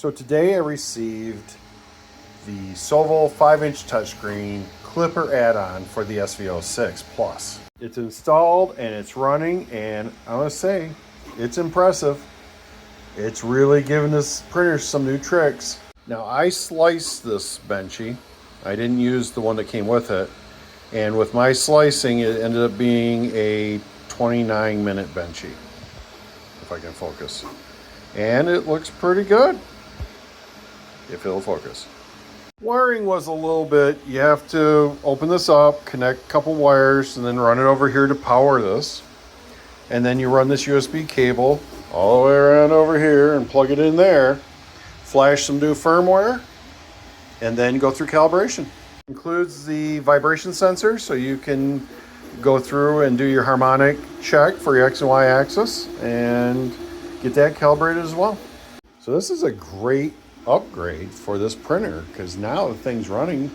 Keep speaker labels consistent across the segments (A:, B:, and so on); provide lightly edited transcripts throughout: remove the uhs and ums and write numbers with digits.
A: So today I received the SOVOL 5-inch touchscreen Klipper add-on for the SV06 Plus. It's installed and it's running, and I want to say it's impressive. It's really giving this printer some new tricks. Now I sliced this benchy. I didn't use the one that came with it. And with my slicing, it ended up being a 29-minute benchy, if I can focus. And it looks pretty good, if it'll focus. Wiring was a little bit, you have to open this up, connect a couple wires, and then run it over here to power this. And then you run this USB cable all the way around over here and plug it in there, flash some new firmware, and then go through calibration. Includes the vibration sensor, so you can go through and do your harmonic check for your X and Y axis and get that calibrated as well. So this is a great upgrade for this printer, because now the thing's running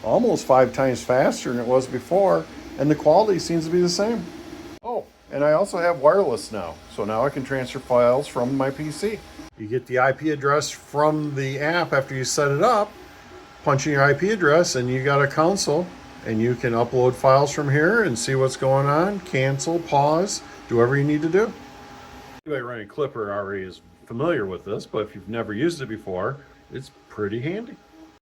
A: almost 5 times faster than it was before, and the quality seems to be the same. Oh, and I also have wireless now, so now I can transfer files from my PC. You get the IP address from the app after you set it up, punch in your IP address, and you got a console, and you can upload files from here and see what's going on, cancel, pause, do whatever you need to do. Anybody running Klipper already is familiar with this, but if you've never used it before, it's pretty handy.